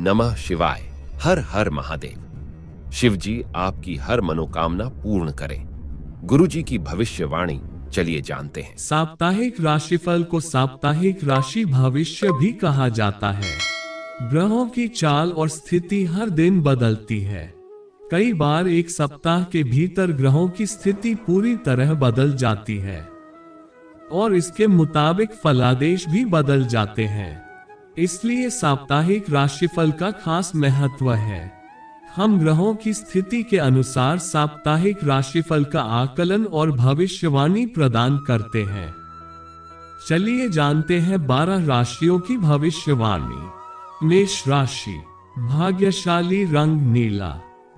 नमः शिवाय। हर हर महादेव। शिव जी आपकी हर मनोकामना पूर्ण करें। गुरु जी की भविष्यवाणी चलिए जानते हैं। साप्ताहिक राशिफल को साप्ताहिक राशि भविष्य भी कहा जाता है। ग्रहों की चाल और स्थिति हर दिन बदलती है। कई बार एक सप्ताह के भीतर ग्रहों की स्थिति पूरी तरह बदल जाती है और इसके मुताबिक फलादेश भी बदल जाते हैं। इसलिए साप्ताहिक राशिफल का खास महत्व है। हम ग्रहों की स्थिति के अनुसार साप्ताहिक राशिफल का आकलन और भविष्यवाणी प्रदान करते हैं। चलिए जानते हैं 12 राशियों की भविष्यवाणी। मेष राशि। भाग्यशाली रंग नीला,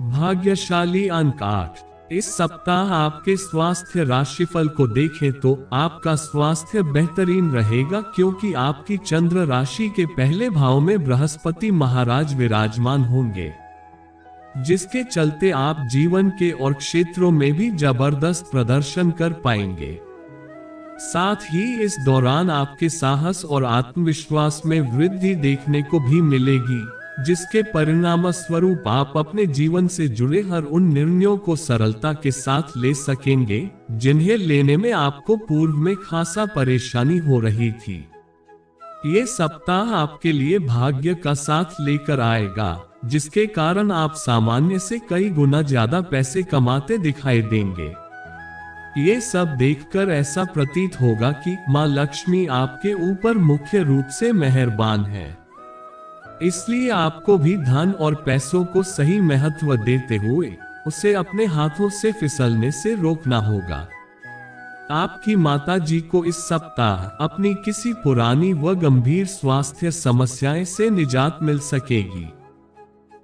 भाग्यशाली अंक 8। इस सप्ताह आपके स्वास्थ्य राशिफल को देखें तो आपका स्वास्थ्य बेहतरीन रहेगा, क्योंकि आपकी चंद्र राशि के पहले भाव में बृहस्पति महाराज विराजमान होंगे, जिसके चलते आप जीवन के और क्षेत्रों में भी जबरदस्त प्रदर्शन कर पाएंगे। साथ ही इस दौरान आपके साहस और आत्मविश्वास में वृद्धि देखने को भी मिलेगी, जिसके परिणाम स्वरूप आप अपने जीवन से जुड़े हर उन निर्णयों को सरलता के साथ ले सकेंगे जिन्हें लेने में आपको पूर्व में खासा परेशानी हो रही थी। ये सप्ताह आपके लिए भाग्य का साथ लेकर आएगा, जिसके कारण आप सामान्य से कई गुना ज्यादा पैसे कमाते दिखाई देंगे। ये सब देखकर ऐसा प्रतीत होगा कि माँ लक्ष्मी आपके ऊपर मुख्य रूप से मेहरबान है। इसलिए आपको भी धन और पैसों को सही महत्व देते हुए उसे अपने हाथों से फिसलने से रोकना होगा। आपकी माता जी को इस सप्ताह अपनी किसी पुरानी व गंभीर स्वास्थ्य समस्याएं से निजात मिल सकेगी,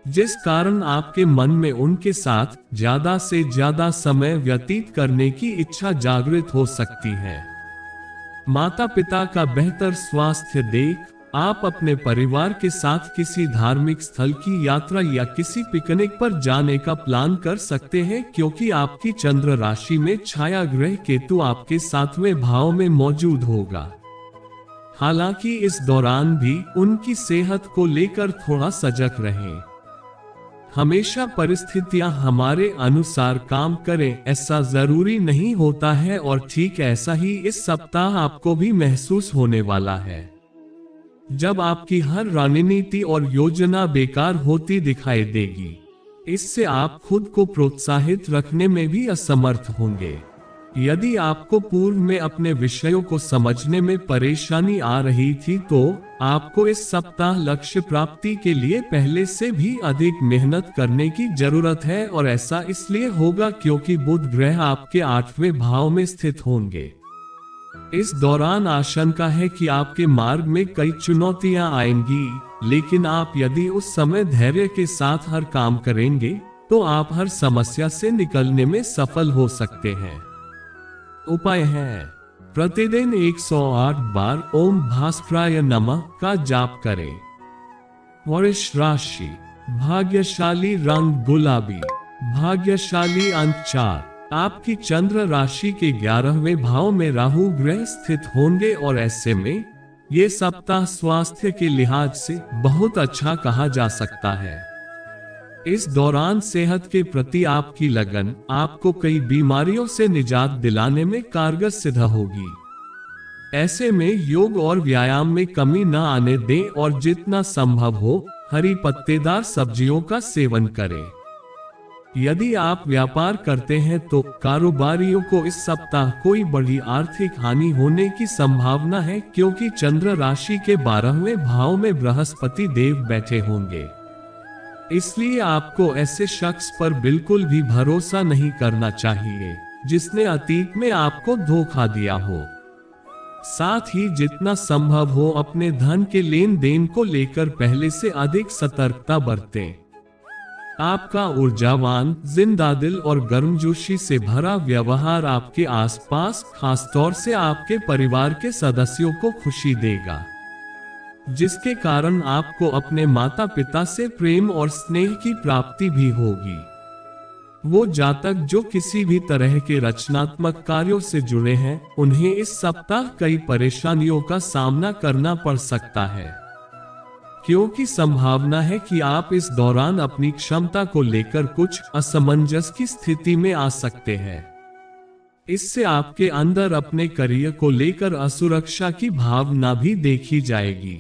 जिस कारण आपके मन में उनके साथ ज्यादा से ज्यादा समय व्यतीत करने की इच्छा जागृत हो सकती है। माता पिता का बेहतर स्वास्थ्य देख आप अपने परिवार के साथ किसी धार्मिक स्थल की यात्रा या किसी पिकनिक पर जाने का प्लान कर सकते हैं, क्योंकि आपकी चंद्र राशि में छाया ग्रह केतु आपके 7वें भाव में मौजूद होगा। हालांकि इस दौरान भी उनकी सेहत को लेकर थोड़ा सजग रहें। हमेशा परिस्थितियां हमारे अनुसार काम करें ऐसा जरूरी नहीं होता है, और ठीक ऐसा ही इस सप्ताह आपको भी महसूस होने वाला है, जब आपकी हर रणनीति और योजना बेकार होती दिखाई देगी। इससे आप खुद को प्रोत्साहित रखने में भी असमर्थ होंगे। यदि आपको पूर्व में अपने विषयों को समझने में परेशानी आ रही थी, तो आपको इस सप्ताह लक्ष्य प्राप्ति के लिए पहले से भी अधिक मेहनत करने की जरूरत है, और ऐसा इसलिए होगा क्योंकि बुध ग्रह आपके 8वें भाव में स्थित होंगे। इस दौरान आशंका है कि आपके मार्ग में कई चुनौतियां आएंगी, लेकिन आप यदि उस समय धैर्य के साथ हर काम करेंगे तो आप हर समस्या से निकलने में सफल हो सकते हैं। उपाय है, प्रतिदिन 108 बार ओम भास्कराय नमः का जाप करें। वृष राशि। भाग्यशाली रंग गुलाबी, भाग्यशाली अंक 4। आपकी चंद्र राशि के 11वें भाव में राहु ग्रह स्थित होंगे, और ऐसे में ये सप्ताह स्वास्थ्य के लिहाज से बहुत अच्छा कहा जा सकता है। इस दौरान सेहत के प्रति आपकी लगन आपको कई बीमारियों से निजात दिलाने में कारगर सिद्ध होगी। ऐसे में योग और व्यायाम में कमी न आने दें, और जितना संभव हो हरी पत्तेदार सब्जियों का सेवन करें। यदि आप व्यापार करते हैं तो कारोबारियों को इस सप्ताह कोई बड़ी आर्थिक हानि होने की संभावना है, क्योंकि चंद्र राशि के 12वें भाव में बृहस्पति देव बैठे होंगे। इसलिए आपको ऐसे शख्स पर बिल्कुल भी भरोसा नहीं करना चाहिए जिसने अतीत में आपको धोखा दिया हो। साथ ही जितना संभव हो अपने धन के लेन देन को लेकर पहले से अधिक सतर्कता बरतें। आपका ऊर्जावान, जिंदादिल और गर्मजोशी से भरा व्यवहार आपके आसपास, खासतौर से आपके परिवार के सदस्यों को खुशी देगा, जिसके कारण आपको अपने माता पिता से प्रेम और स्नेह की प्राप्ति भी होगी। वो जातक जो किसी भी तरह के रचनात्मक कार्यों से जुड़े हैं, उन्हें इस सप्ताह कई परेशानियों का सामना करना पड़ सकता है, क्योंकि संभावना है कि आप इस दौरान अपनी क्षमता को लेकर कुछ असमंजस की स्थिति में आ सकते हैं। इससे आपके अंदर अपने करियर को लेकर असुरक्षा की भावना भी देखी जाएगी।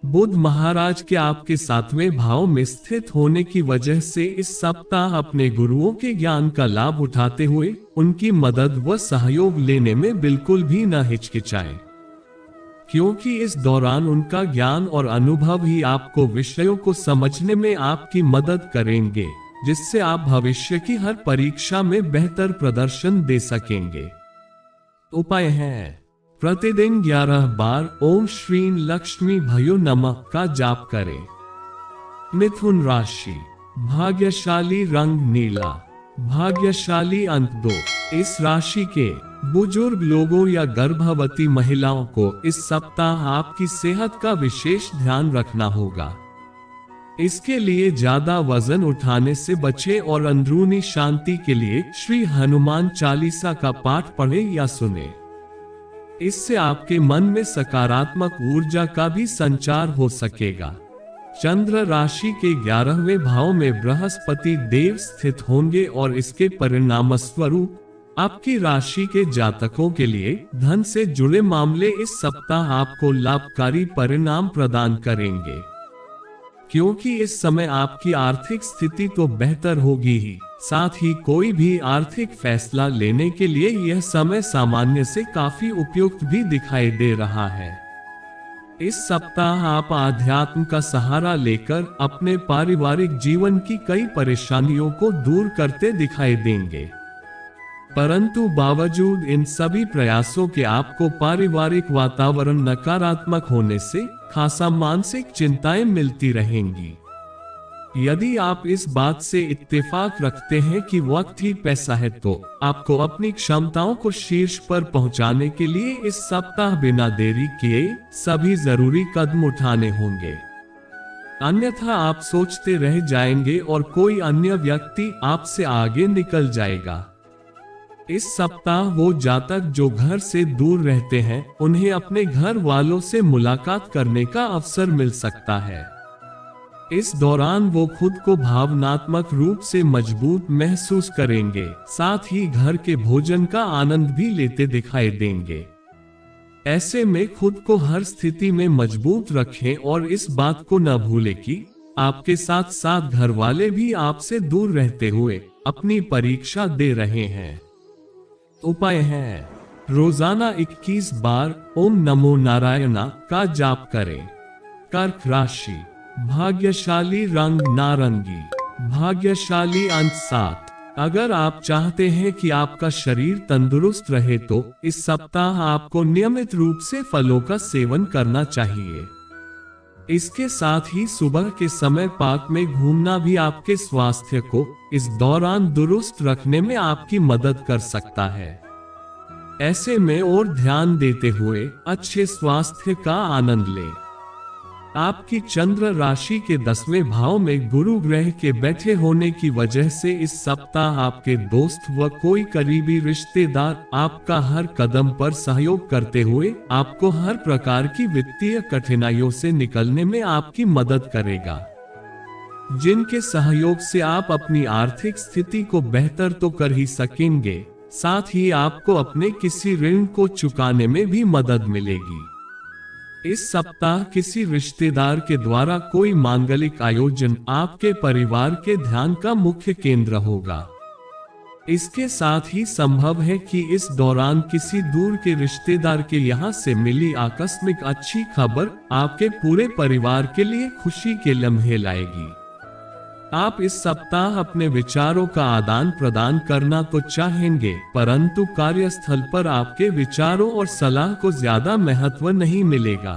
बुध महाराज के आपके 7वें भाव में स्थित होने की वजह से इस सप्ताह अपने गुरुओं के ज्ञान का लाभ उठाते हुए उनकी मदद व सहयोग लेने में बिल्कुल भी न हिचकिचाएं, क्योंकि इस दौरान उनका ज्ञान और अनुभव ही आपको विषयों को समझने में आपकी मदद करेंगे, जिससे आप भविष्य की हर परीक्षा में बेहतर प्रदर्शन दे सकेंगे। उपाय है, प्रतिदिन 11 बार ओम श्री लक्ष्मी भयो नमः का जाप करें। मिथुन राशि, भाग्यशाली रंग नीला, भाग्यशाली अंक 2। इस राशि के बुजुर्ग लोगों या गर्भवती महिलाओं को इस सप्ताह आपकी सेहत का विशेष ध्यान रखना होगा। इसके लिए ज्यादा वजन उठाने से बचें और अंदरूनी शांति के लिए श्री हनुमान चालीसा का पाठ पढ़ें या सुने। इससे आपके मन में सकारात्मक ऊर्जा का भी संचार हो सकेगा। चंद्र राशि के 11वें भाव में बृहस्पति देव स्थित होंगे और इसके परिणाम स्वरूप आपकी राशि के जातकों के लिए धन से जुड़े मामले इस सप्ताह आपको लाभकारी परिणाम प्रदान करेंगे, क्योंकि इस समय आपकी आर्थिक स्थिति तो बेहतर होगी ही, साथ ही कोई भी आर्थिक फैसला लेने के लिए यह समय सामान्य से काफी उपयुक्त भी दिखाई दे रहा है। इस सप्ताह आप आध्यात्म का सहारा लेकर अपने पारिवारिक जीवन की कई परेशानियों को दूर करते दिखाई देंगे, परंतु बावजूद इन सभी प्रयासों के आपको पारिवारिक वातावरण नकारात्मक होने से खासा मानसिक चिंताएं मिलती रहेंगी। यदि आप इस बात से इत्तेफाक रखते हैं कि वक्त ही पैसा है, तो आपको अपनी क्षमताओं को शीर्ष पर पहुंचाने के लिए इस सप्ताह बिना देरी किए सभी जरूरी कदम उठाने होंगे, अन्यथा आप सोचते रह जाएंगे और कोई अन्य व्यक्ति आपसे आगे निकल जाएगा। इस सप्ताह वो जातक जो घर से दूर रहते हैं, उन्हें अपने घर वालों से मुलाकात करने का अवसर मिल सकता है। इस दौरान वो खुद को भावनात्मक रूप से मजबूत महसूस करेंगे, साथ ही घर के भोजन का आनंद भी लेते दिखाई देंगे। ऐसे में खुद को हर स्थिति में मजबूत रखें और इस बात को न भूलें कि आपके साथ साथ घर वाले भी आपसे दूर रहते हुए अपनी परीक्षा दे रहे हैं। उपाय है, रोजाना 21 बार ओम नमो नारायणा का जाप करें। कर्क राशि, भाग्यशाली रंग नारंगी, भाग्यशाली अंक 7। अगर आप चाहते हैं कि आपका शरीर तंदुरुस्त रहे तो इस सप्ताह आपको नियमित रूप से फलों का सेवन करना चाहिए। इसके साथ ही सुबह के समय पार्क में घूमना भी आपके स्वास्थ्य को इस दौरान दुरुस्त रखने में आपकी मदद कर सकता है। ऐसे में और ध्यान देते हुए अच्छे स्वास्थ्य का आनंद लें। आपकी चंद्र राशि के 10वें भाव में गुरु ग्रह के बैठे होने की वजह से इस सप्ताह आपके दोस्त व कोई करीबी रिश्तेदार आपका हर कदम पर सहयोग करते हुए आपको हर प्रकार की वित्तीय कठिनाइयों से निकलने में आपकी मदद करेगा, जिनके सहयोग से आप अपनी आर्थिक स्थिति को बेहतर तो कर ही सकेंगे, साथ ही आपको अपने किसी ऋण को चुकाने में भी मदद मिलेगी। इस सप्ताह किसी रिश्तेदार के द्वारा कोई मांगलिक आयोजन आपके परिवार के ध्यान का मुख्य केंद्र होगा। इसके साथ ही संभव है कि इस दौरान किसी दूर के रिश्तेदार के यहाँ से मिली आकस्मिक अच्छी खबर आपके पूरे परिवार के लिए खुशी के लम्हे लाएगी। आप इस सप्ताह अपने विचारों का आदान प्रदान करना तो चाहेंगे, परंतु कार्यस्थल पर आपके विचारों और सलाह को ज्यादा महत्व नहीं मिलेगा।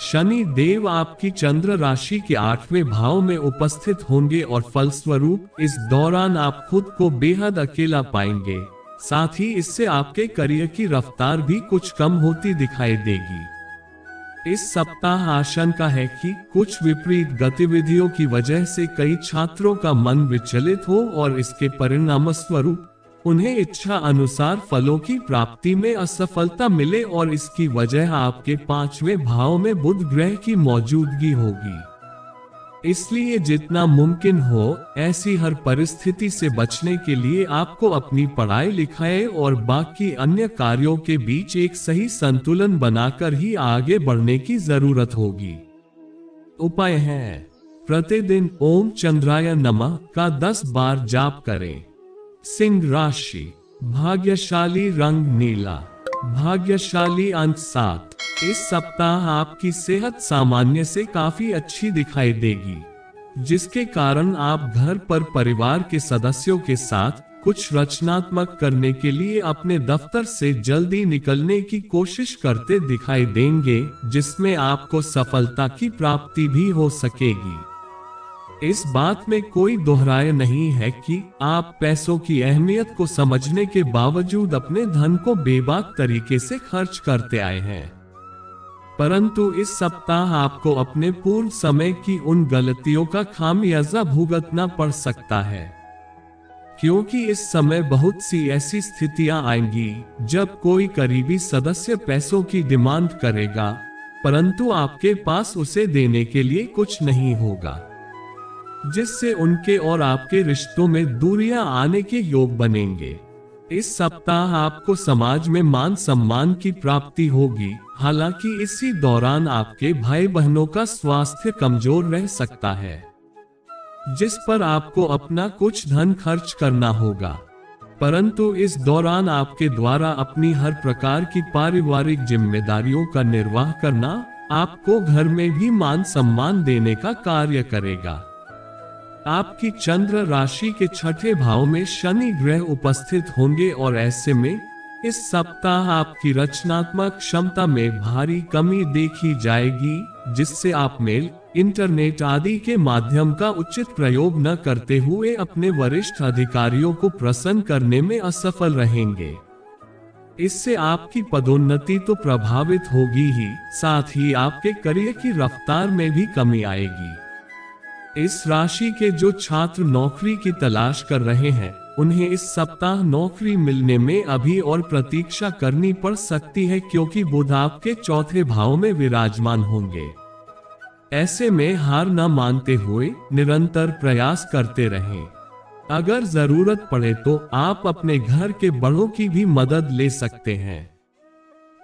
शनि देव आपकी चंद्र राशि के 8वें भाव में उपस्थित होंगे और फलस्वरूप इस दौरान आप खुद को बेहद अकेला पाएंगे। साथ ही इससे आपके करियर की रफ्तार भी कुछ कम होती दिखाई देगी। इस सप्ताह आशंका है कि कुछ विपरीत गतिविधियों की वजह से कई छात्रों का मन विचलित हो और इसके परिणाम स्वरूप उन्हें इच्छा अनुसार फलों की प्राप्ति में असफलता मिले और इसकी वजह आपके 5वें भाव में बुध ग्रह की मौजूदगी होगी। इसलिए जितना मुमकिन हो ऐसी हर परिस्थिति से बचने के लिए आपको अपनी पढ़ाई लिखाई और बाकी अन्य कार्यों के बीच एक सही संतुलन बनाकर ही आगे बढ़ने की जरूरत होगी। उपाय है, प्रतिदिन ओम चंद्राय नमः का 10 बार जाप करें। सिंह राशि, भाग्यशाली रंग नीला, भाग्यशाली अंक 7। इस सप्ताह आपकी सेहत सामान्य से काफी अच्छी दिखाई देगी, जिसके कारण आप घर पर परिवार के सदस्यों के साथ कुछ रचनात्मक करने के लिए अपने दफ्तर से जल्दी निकलने की कोशिश करते दिखाई देंगे, जिसमें आपको सफलता की प्राप्ति भी हो सकेगी। इस बात में कोई दोहराय नहीं है कि आप पैसों की अहमियत को समझने के बावजूद अपने धन को बेबाक तरीके से खर्च करते आए हैं। परंतु इस सप्ताह आपको अपने पूर्व समय की उन गलतियों का खामियाजा भुगतना पड़ सकता है, क्योंकि इस समय बहुत सी ऐसी स्थितियां आएंगी जब कोई करीबी सदस्य पैसों की डिमांड करेगा, परंतु आपके पास उसे देने के लिए कुछ नहीं होगा, जिससे उनके और आपके रिश्तों में दूरियां आने के योग बनेंगे। इस सप्ताह आपको समाज में मान सम्मान की प्राप्ति होगी। हालांकि इसी दौरान आपके भाई बहनों का स्वास्थ्य कमजोर रह सकता है, जिस पर आपको अपना कुछ धन खर्च करना होगा। परंतु इस दौरान आपके द्वारा अपनी हर प्रकार की पारिवारिक जिम्मेदारियों का निर्वाह करना आपको घर में भी मान सम्मान देने का कार्य करेगा। आपकी चंद्र राशि के 6ठे भाव में शनि ग्रह उपस्थित होंगे और ऐसे में इस सप्ताह आपकी रचनात्मक क्षमता में भारी कमी देखी जाएगी, जिससे आप मेल, इंटरनेट आदि के माध्यम का उचित प्रयोग न करते हुए अपने वरिष्ठ अधिकारियों को प्रसन्न करने में असफल रहेंगे। इससे आपकी पदोन्नति तो प्रभावित होगी ही, साथ ही आपके करियर की रफ्तार में भी कमी आएगी। इस राशि के जो छात्र नौकरी की तलाश कर रहे हैं, उन्हें इस सप्ताह नौकरी मिलने में अभी और प्रतीक्षा करनी पड़ सकती है, क्योंकि बुध आपके 4थे भाव में विराजमान होंगे। ऐसे में हार न मानते हुए निरंतर प्रयास करते रहें। अगर जरूरत पड़े तो आप अपने घर के बड़ों की भी मदद ले सकते हैं।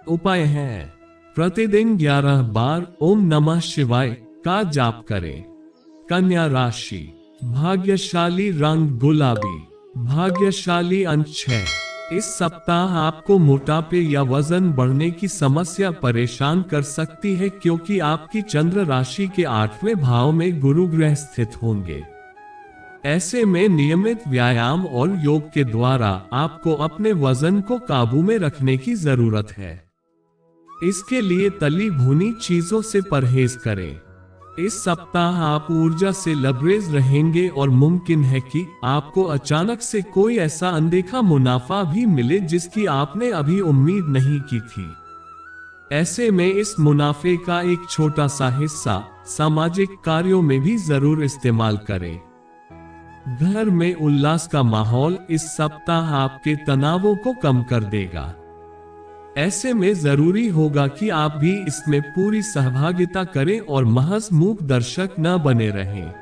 उपाय है, प्रतिदिन 11 बार ओम नमः शिवाय का जाप करें। कन्या राशि, भाग्यशाली रंग गुलाबी, भाग्यशाली अंक 6। इस सप्ताह आपको मोटापे या वजन बढ़ने की समस्या परेशान कर सकती है, क्योंकि आपकी चंद्र राशि के 8वें भाव में गुरु ग्रह स्थित होंगे। ऐसे में नियमित व्यायाम और योग के द्वारा आपको अपने वजन को काबू में रखने की जरूरत है। इसके लिए तली भुनी चीजों से परहेज करें। इस सप्ताह आप ऊर्जा से लबरेज रहेंगे और मुमकिन है कि आपको अचानक से कोई ऐसा अनदेखा मुनाफा भी मिले जिसकी आपने अभी उम्मीद नहीं की थी। ऐसे में इस मुनाफे का एक छोटा सा हिस्सा सामाजिक कार्यों में भी जरूर इस्तेमाल करें। घर में उल्लास का माहौल इस सप्ताह आपके तनावों को कम कर देगा। ऐसे में जरूरी होगा कि आप भी इसमें पूरी सहभागिता करें और महज मूक दर्शक न बने रहें।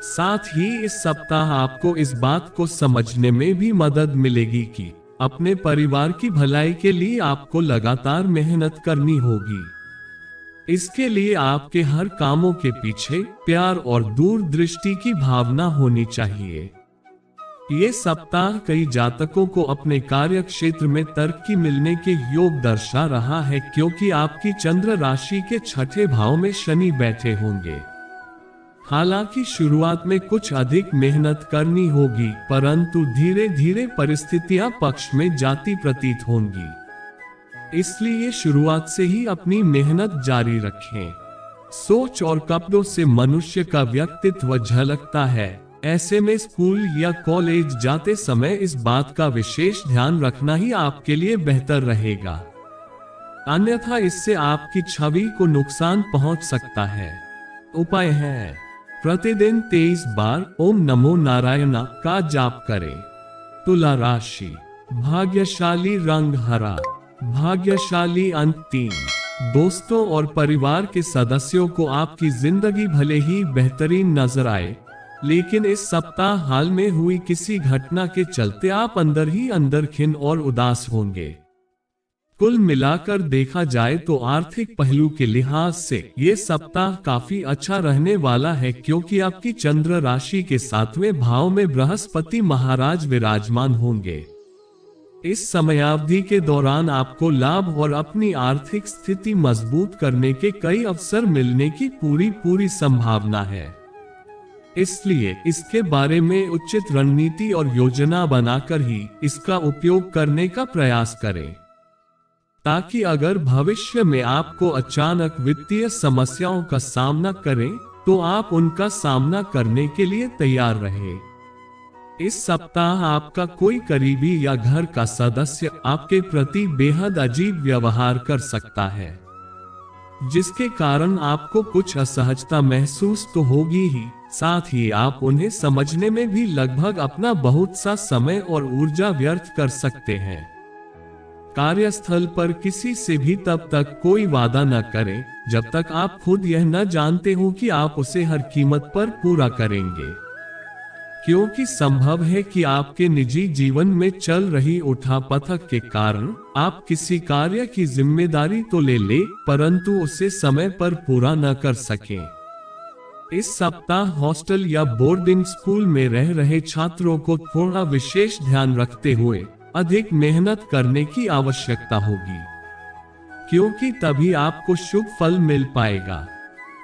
साथ ही इस सप्ताह आपको इस बात को समझने में भी मदद मिलेगी कि अपने परिवार की भलाई के लिए आपको लगातार मेहनत करनी होगी। इसके लिए आपके हर कामों के पीछे प्यार और दूरदृष्टि की भावना होनी चाहिए। ये सप्ताह कई जातकों को अपने कार्य क्षेत्र में तरक्की मिलने के योग दर्शा रहा है, क्योंकि आपकी चंद्र राशि के 6ठे भाव में शनि बैठे होंगे। हालांकि शुरुआत में कुछ अधिक मेहनत करनी होगी, परंतु धीरे धीरे परिस्थितियां पक्ष में जाती प्रतीत होंगी। इसलिए शुरुआत से ही अपनी मेहनत जारी रखें। सोच और कपड़ों से मनुष्य का व्यक्तित्व झलकता है। ऐसे में स्कूल या कॉलेज जाते समय इस बात का विशेष ध्यान रखना ही आपके लिए बेहतर रहेगा, अन्यथा इससे आपकी छवि को नुकसान पहुंच सकता है। उपाय है, प्रतिदिन 23 बार ओम नमो नारायण का जाप करें। तुला राशि, भाग्यशाली रंग हरा, भाग्यशाली अंक 3। दोस्तों और परिवार के सदस्यों को आपकी जिंदगी भले ही बेहतरीन नजर आए, लेकिन इस सप्ताह हाल में हुई किसी घटना के चलते आप अंदर ही अंदर खिन्न और उदास होंगे। कुल मिलाकर देखा जाए तो आर्थिक पहलू के लिहाज से ये सप्ताह काफी अच्छा रहने वाला है, क्योंकि आपकी चंद्र राशि के 7वें भाव में बृहस्पति महाराज विराजमान होंगे। इस समयावधि के दौरान आपको लाभ और अपनी आर्थिक स्थिति मजबूत करने के कई अवसर मिलने की पूरी संभावना है। इसलिए इसके बारे में उचित रणनीति और योजना बनाकर ही इसका उपयोग करने का प्रयास करें, ताकि अगर भविष्य में आपको अचानक वित्तीय समस्याओं का सामना करें तो आप उनका सामना करने के लिए तैयार रहें। इस सप्ताह आपका कोई करीबी या घर का सदस्य आपके प्रति बेहद अजीब व्यवहार कर सकता है, जिसके कारण आपको कुछ असहजता महसूस तो होगी ही, साथ ही आप उन्हें समझने में भी लगभग अपना बहुत सा समय और ऊर्जा व्यर्थ कर सकते हैं। कार्यस्थल पर किसी से भी तब तक कोई वादा न करें जब तक आप खुद यह न जानते हो कि आप उसे हर कीमत पर पूरा करेंगे, क्योंकि संभव है कि आपके निजी जीवन में चल रही उठापटक के कारण आप किसी कार्य की जिम्मेदारी तो ले परंतु उसे समय पर पूरा न कर सकें। इस सप्ताह हॉस्टल या बोर्डिंग स्कूल में रह रहे छात्रों को थोड़ा विशेष ध्यान रखते हुए अधिक मेहनत करने की आवश्यकता होगी, क्योंकि तभी आपको शुभ फल मिल पाएगा।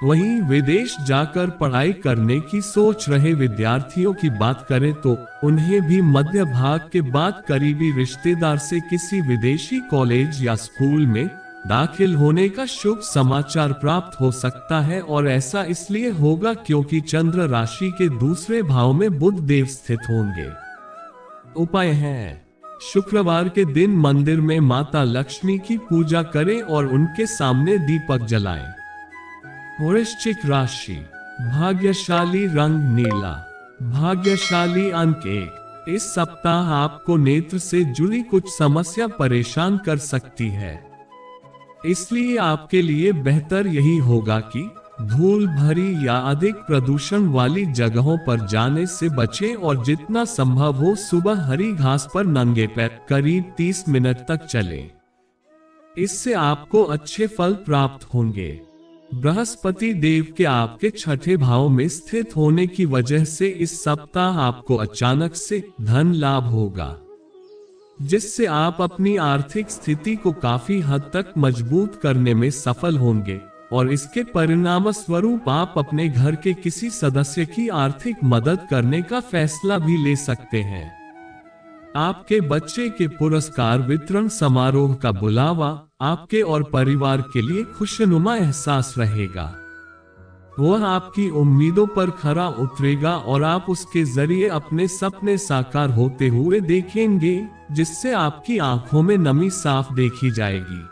वहीं विदेश जाकर पढ़ाई करने की सोच रहे विद्यार्थियों की बात करें तो उन्हें भी मध्य भाग के बाद करीबी रिश्तेदार से किसी विदेशी कॉलेज या स्कूल में दाखिल होने का शुभ समाचार प्राप्त हो सकता है, और ऐसा इसलिए होगा क्योंकि चंद्र राशि के दूसरे भाव में बुध देव स्थित होंगे। उपाय है, शुक्रवार के दिन मंदिर में माता लक्ष्मी की पूजा करें और उनके सामने दीपक जलाएं। वृश्चिक राशि, भाग्यशाली रंग नीला, भाग्यशाली अंक 1। इस सप्ताह आपको नेत्र से जुड़ी कुछ समस्या परेशान कर सकती है, इसलिए आपके लिए बेहतर यही होगा कि धूल भरी या अधिक प्रदूषण वाली जगहों पर जाने से बचें और जितना संभव हो सुबह हरी घास पर नंगे पैर करीब 30 मिनट तक चलें। इससे आपको अच्छे फल प्राप्त होंगे। बृहस्पति देव के आपके 6ठे भाव में स्थित होने की वजह से इस सप्ताह आपको अचानक से धन लाभ होगा, जिससे आप अपनी आर्थिक स्थिति को काफी हद तक मजबूत करने में सफल होंगे, और इसके परिणाम स्वरूप आप अपने घर के किसी सदस्य की आर्थिक मदद करने का फैसला भी ले सकते हैं। आपके बच्चे के पुरस्कार वितरण समारोह का बुलावा आपके और परिवार के लिए खुशनुमा एहसास रहेगा। वह आपकी उम्मीदों पर खरा उतरेगा और आप उसके जरिए अपने सपने साकार होते हुए देखेंगे, जिससे आपकी आंखों में नमी साफ देखी जाएगी।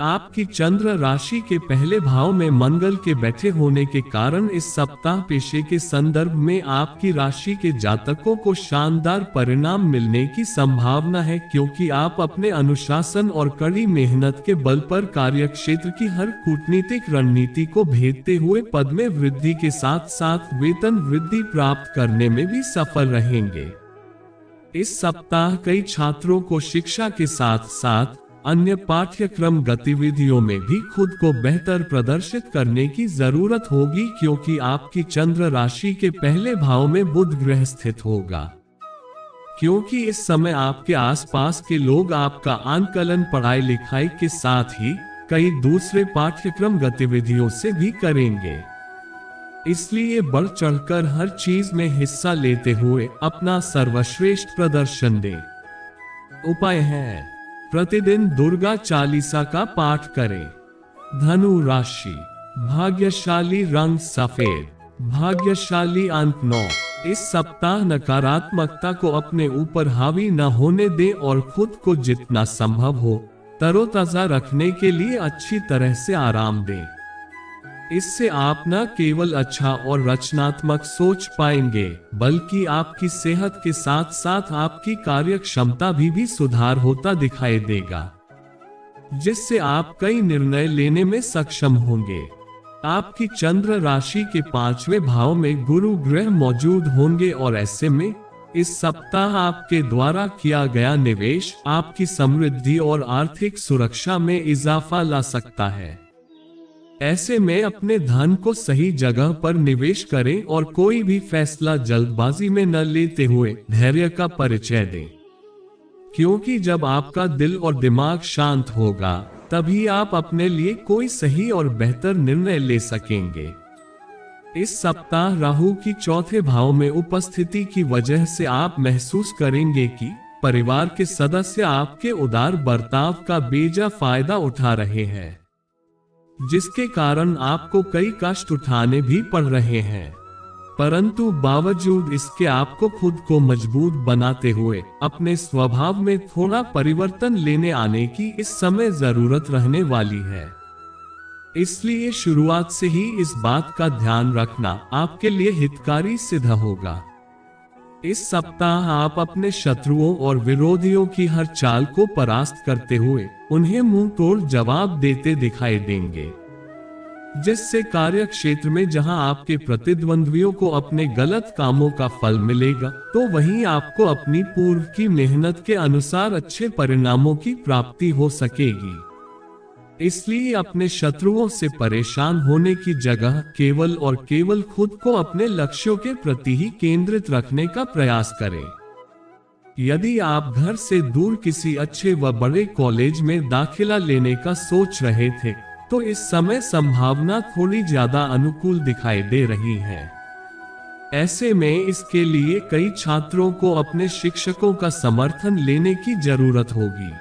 आपकी चंद्र राशि के पहले भाव में मंगल के बैठे होने के कारण इस सप्ताह पेशे के संदर्भ में आपकी राशि के जातकों को शानदार परिणाम मिलने की संभावना है, क्योंकि आप अपने अनुशासन और कड़ी मेहनत के बल पर कार्यक्षेत्र की हर कूटनीतिक रणनीति को भेदते हुए पद में वृद्धि के साथ साथ वेतन वृद्धि प्राप्त करने में भी सफल रहेंगे। इस सप्ताह कई छात्रों को शिक्षा के साथ साथ अन्य पाठ्यक्रम गतिविधियों में भी खुद को बेहतर प्रदर्शित करने की जरूरत होगी, क्योंकि आपकी चंद्र राशि के पहले भाव में बुध ग्रह स्थित होगा। क्योंकि इस समय आपके आसपास के लोग आपका आंकलन पढ़ाई लिखाई के साथ ही कई दूसरे पाठ्यक्रम गतिविधियों से भी करेंगे, इसलिए बढ़ चढ़कर हर चीज में हिस्सा लेते हुए अपना सर्वश्रेष्ठ प्रदर्शन दें। उपाय है, प्रतिदिन दुर्गा चालीसा का पाठ करें। धनु राशि, भाग्यशाली रंग सफेद, भाग्यशाली अंक 9। इस सप्ताह नकारात्मकता को अपने ऊपर हावी न होने दें और खुद को जितना संभव हो तरोताजा रखने के लिए अच्छी तरह से आराम दें। इससे आप न केवल अच्छा और रचनात्मक सोच पाएंगे, बल्कि आपकी सेहत के साथ साथ आपकी कार्य क्षमता भी सुधार होता दिखाई देगा, जिससे आप कई निर्णय लेने में सक्षम होंगे। आपकी चंद्र राशि के 5वें भाव में गुरु ग्रह मौजूद होंगे और ऐसे में इस सप्ताह आपके द्वारा किया गया निवेश आपकी समृद्धि और आर्थिक सुरक्षा में इजाफा ला सकता है। ऐसे में अपने धन को सही जगह पर निवेश करें और कोई भी फैसला जल्दबाजी में न लेते हुए धैर्य का परिचय दें, क्योंकि जब आपका दिल और दिमाग शांत होगा तभी आप अपने लिए कोई सही और बेहतर निर्णय ले सकेंगे। इस सप्ताह राहु की 4थे भाव में उपस्थिति की वजह से आप महसूस करेंगे कि परिवार के सदस्य आपके उदार बर्ताव का बेजा फायदा उठा रहे हैं, जिसके कारण आपको कई कष्ट उठाने भी पड़ रहे हैं। परंतु बावजूद इसके आपको खुद को मजबूत बनाते हुए अपने स्वभाव में थोड़ा परिवर्तन लेने आने की इस समय जरूरत रहने वाली है। इसलिए शुरुआत से ही इस बात का ध्यान रखना आपके लिए हितकारी सिद्ध होगा। इस सप्ताह आप अपने शत्रुओं और विरोधियों की हर चाल को परास्त करते हुए उन्हें मुंह तोड़ जवाब देते दिखाई देंगे, जिससे कार्य क्षेत्र में जहां आपके प्रतिद्वंद्वियों को अपने गलत कामों का फल मिलेगा, तो वहीं आपको अपनी पूर्व की मेहनत के अनुसार अच्छे परिणामों की प्राप्ति हो सकेगी। इसलिए अपने शत्रुओं से परेशान होने की जगह केवल और केवल खुद को अपने लक्ष्यों के प्रति ही केंद्रित रखने का प्रयास करें। यदि आप घर से दूर किसी अच्छे व बड़े कॉलेज में दाखिला लेने का सोच रहे थे, तो इस समय संभावना थोड़ी ज्यादा अनुकूल दिखाई दे रही है। ऐसे में इसके लिए कई छात्रों को अपने शिक्षकों का समर्थन लेने की जरूरत होगी।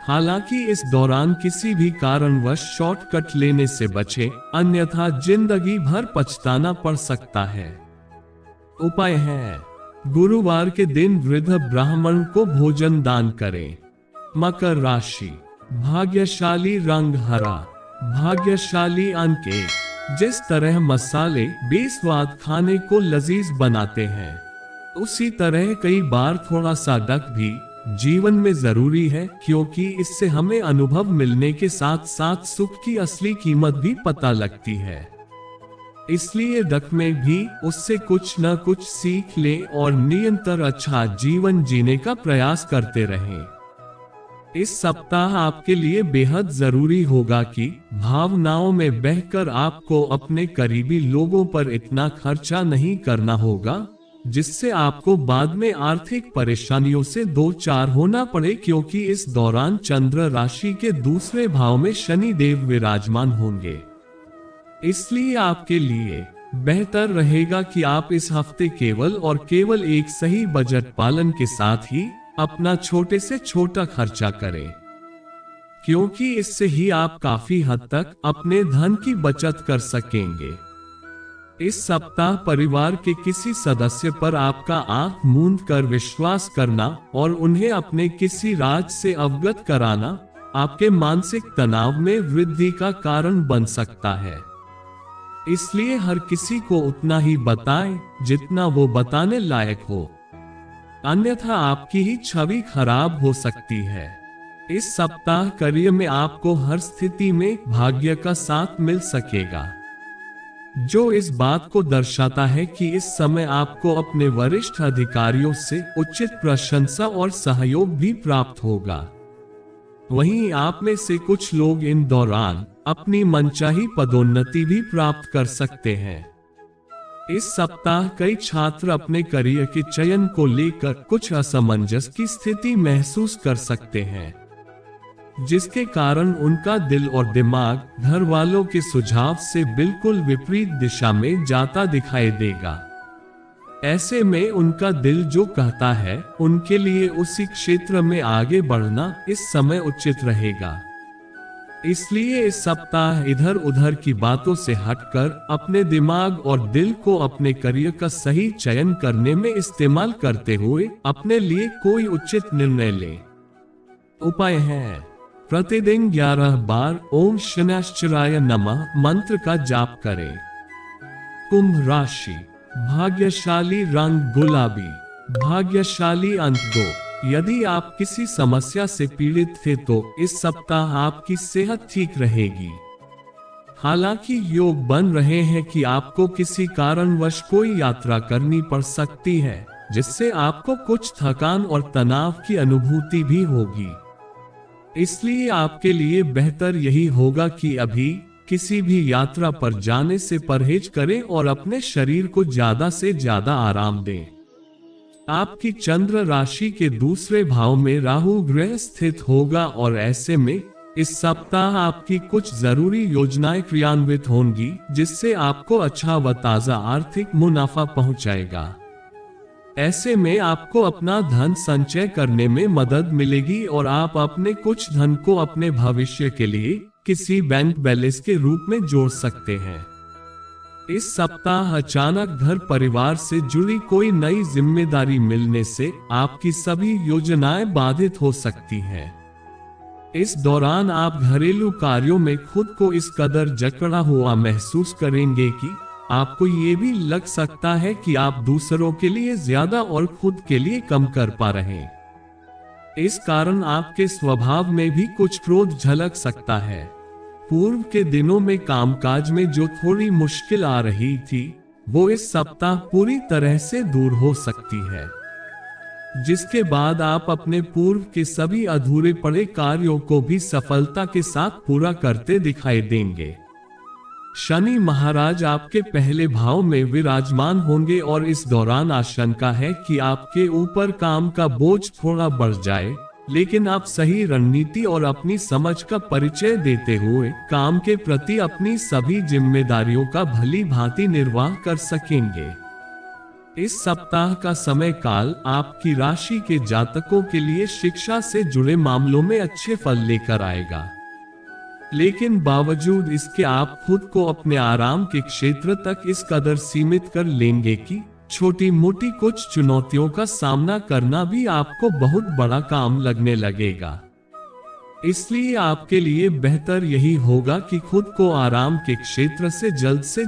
हालांकि इस दौरान किसी भी कारणवश शॉर्टकट लेने से बचें, अन्यथा जिंदगी भर पछताना पड़ सकता है। उपाय है, गुरुवार के दिन वृद्ध ब्राह्मण को भोजन दान करें। मकर राशि, भाग्यशाली रंग हरा, भाग्यशाली अंक 1। जिस तरह मसाले बेस्वाद खाने को लजीज बनाते हैं, उसी तरह कई बार थोड़ा सा डक भी जीवन में जरूरी है, क्योंकि इससे हमें अनुभव मिलने के साथ साथ सुख की असली कीमत भी पता लगती है। इसलिए डक में भी उससे कुछ न कुछ सीख लें और निरंतर अच्छा जीवन जीने का प्रयास करते रहें। इस सप्ताह आपके लिए बेहद जरूरी होगा कि भावनाओं में बहकर आपको अपने करीबी लोगों पर इतना खर्चा नहीं करना होगा, जिससे आपको बाद में आर्थिक परेशानियों से दो चार होना पड़े, क्योंकि इस दौरान चंद्र राशि के दूसरे भाव में शनि देव विराजमान होंगे। इसलिए आपके लिए बेहतर रहेगा कि आप इस हफ्ते केवल और केवल एक सही बजट पालन के साथ ही अपना छोटे से छोटा खर्चा करें, क्योंकि इससे ही आप काफी हद तक अपने धन की बचत कर सकेंगे। इस सप्ताह परिवार के किसी सदस्य पर आपका आंख मूंद कर विश्वास करना और उन्हें अपने किसी राज से अवगत कराना आपके मानसिक तनाव में वृद्धि का कारण बन सकता है। इसलिए हर किसी को उतना ही बताएं जितना वो बताने लायक हो, अन्यथा आपकी ही छवि खराब हो सकती है। इस सप्ताह करियर में आपको हर स्थिति में भाग्य का साथ मिल सकेगा, जो इस बात को दर्शाता है कि इस समय आपको अपने वरिष्ठ अधिकारियों से उचित प्रशंसा और सहयोग भी प्राप्त होगा। वहीं आप में से कुछ लोग इन दौरान अपनी मनचाही पदोन्नति भी प्राप्त कर सकते हैं। इस सप्ताह कई छात्र अपने करियर के चयन को लेकर कुछ असमंजस की स्थिति महसूस कर सकते हैं, जिसके कारण उनका दिल और दिमाग घर वालों के सुझाव से बिल्कुल विपरीत दिशा में जाता दिखाई देगा। ऐसे में उनका दिल जो कहता है उनके लिए उसी क्षेत्र में आगे बढ़ना इस समय उचित रहेगा। इसलिए इस सप्ताह इधर उधर की बातों से हटकर अपने दिमाग और दिल को अपने करियर का सही चयन करने में इस्तेमाल करते हुए अपने लिए कोई उचित निर्णय लें। उपाय है, प्रतिदिन 11 बार ओम शनैश्चराय नमः मंत्र का जाप करें। कुंभ राशि, भाग्यशाली रंग गुलाबी, भाग्यशाली अंक 2। यदि आप किसी समस्या से पीड़ित थे तो इस सप्ताह आपकी सेहत ठीक रहेगी। हालांकि योग बन रहे हैं कि आपको किसी कारणवश कोई यात्रा करनी पड़ सकती है, जिससे आपको कुछ थकान और तनाव की अनुभूति भी होगी। इसलिए आपके लिए बेहतर यही होगा कि अभी किसी भी यात्रा पर जाने से परहेज करें और अपने शरीर को ज्यादा से ज्यादा आराम दें। आपकी चंद्र राशि के दूसरे भाव में राहु ग्रह स्थित होगा और ऐसे में इस सप्ताह आपकी कुछ जरूरी योजनाएं क्रियान्वित होंगी, जिससे आपको अच्छा व ताजा आर्थिक मुनाफा पहुंचाएगा। ऐसे में आपको अपना धन संचय करने में मदद मिलेगी और आप अपने कुछ धन को अपने भविष्य के लिए किसी बैंक बैलेंस के रूप में जोड़ सकते हैं। इस सप्ताह अचानक घर परिवार से जुड़ी कोई नई जिम्मेदारी मिलने से आपकी सभी योजनाएं बाधित हो सकती हैं। इस दौरान आप घरेलू कार्यों में खुद को इस कदर जकड़ा हुआ महसूस करेंगे कि आपको ये भी लग सकता है कि आप दूसरों के लिए ज्यादा और खुद के लिए कम कर पा रहे हैं। इस कारण आपके स्वभाव में भी कुछ क्रोध झलक सकता है। पूर्व के दिनों में कामकाज में जो थोड़ी मुश्किल आ रही थी, वो इस सप्ताह पूरी तरह से दूर हो सकती है, जिसके बाद आप अपने पूर्व के सभी अधूरे पड़े कार्यों को भी सफलता के साथ पूरा करते दिखाई देंगे। शनि महाराज आपके पहले भाव में विराजमान होंगे और इस दौरान आशंका है कि आपके ऊपर काम का बोझ थोड़ा बढ़ जाए, लेकिन आप सही रणनीति और अपनी समझ का परिचय देते हुए काम के प्रति अपनी सभी जिम्मेदारियों का भली भांति निर्वाह कर सकेंगे। इस सप्ताह का समय काल आपकी राशि के जातकों के लिए शिक्षा से जुड़े मामलों में अच्छे फल लेकर आएगा, लेकिन बावजूद इसके आप खुद को अपने आराम के क्षेत्र तक इस कदर सीमित कर लेंगे कि छोटी मोटी कुछ चुनौतियों का सामना करना भी आपको बहुत बड़ा काम लगने लगेगा। इसलिए आपके लिए बेहतर यही होगा कि खुद को आराम के क्षेत्र से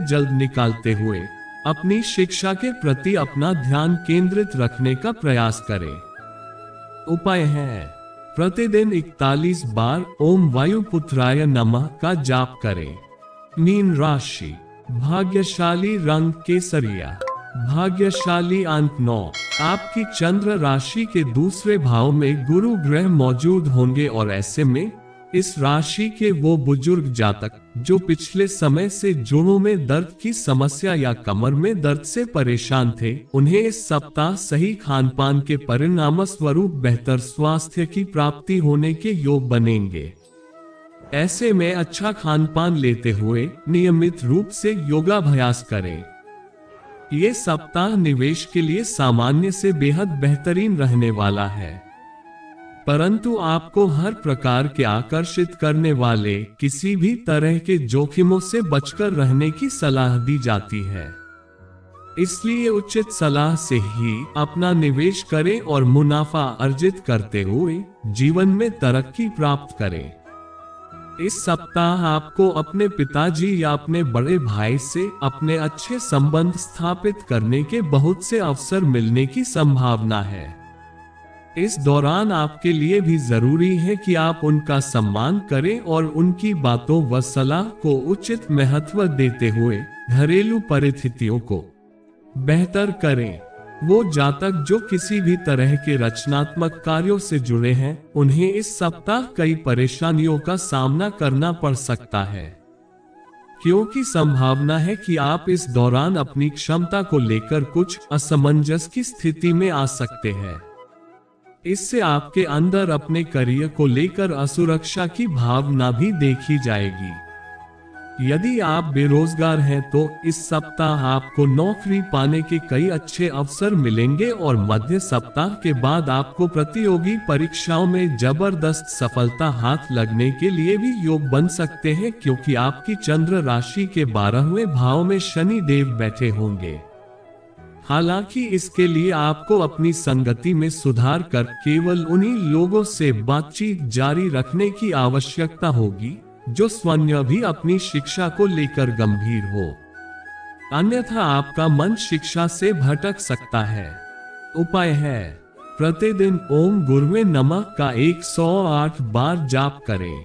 जल्द निकालते हुए अपनी शिक्षा के प्रति अपना ध्यान केंद्रित रखने का प्रयास करें। उपाय है, प्रतिदिन 41 बार ओम वायुपुत्राय नमः का जाप करें। मीन राशि, भाग्यशाली रंग केसरिया, भाग्यशाली अंक 9। आपकी चंद्र राशि के दूसरे भाव में गुरु ग्रह मौजूद होंगे और ऐसे में इस राशि के वो बुजुर्ग जातक जो पिछले समय से जोड़ों में दर्द की समस्या या कमर में दर्द से परेशान थे, उन्हें इस सप्ताह सही खान पान के परिणाम स्वरूप बेहतर स्वास्थ्य की प्राप्ति होने के योग बनेंगे। ऐसे में अच्छा खान पान लेते हुए नियमित रूप से योगाभ्यास करें। ये सप्ताह निवेश के लिए सामान्य से बेहद बेहतरीन रहने वाला है, परंतु आपको हर प्रकार के आकर्षित करने वाले किसी भी तरह के जोखिमों से बचकर रहने की सलाह दी जाती है। इसलिए उचित सलाह से ही अपना निवेश करें और मुनाफा अर्जित करते हुए जीवन में तरक्की प्राप्त करें। इस सप्ताह आपको अपने पिताजी या अपने बड़े भाई से अपने अच्छे संबंध स्थापित करने के बहुत से अवसर मिलने की संभावना है। इस दौरान आपके लिए भी जरूरी है कि आप उनका सम्मान करें और उनकी बातों व सलाह को उचित महत्व देते हुए घरेलू परिस्थितियों को बेहतर करें। वो जातक जो किसी भी तरह के रचनात्मक कार्यों से जुड़े हैं, उन्हें इस सप्ताह कई परेशानियों का सामना करना पड़ सकता है, क्योंकि संभावना है कि आप इस दौरान अपनी क्षमता को लेकर कुछ असमंजस की स्थिति में आ सकते हैं। इससे आपके अंदर अपने करियर को लेकर असुरक्षा की भावना भी देखी जाएगी। यदि आप बेरोजगार हैं तो इस सप्ताह आपको नौकरी पाने के कई अच्छे अवसर मिलेंगे और मध्य सप्ताह के बाद आपको प्रतियोगी परीक्षाओं में जबरदस्त सफलता हाथ लगने के लिए भी योग बन सकते हैं, क्योंकि आपकी चंद्र राशि के 12वें भाव में शनि देव बैठे होंगे। हालांकि इसके लिए आपको अपनी संगति में सुधार कर केवल उन्हीं लोगों से बातचीत जारी रखने की आवश्यकता होगी जो स्वयं भी अपनी शिक्षा को लेकर गंभीर हो, अन्यथा आपका मन शिक्षा से भटक सकता है। उपाय है, प्रतिदिन ओम गुरुवे नमः का 108 बार जाप करें।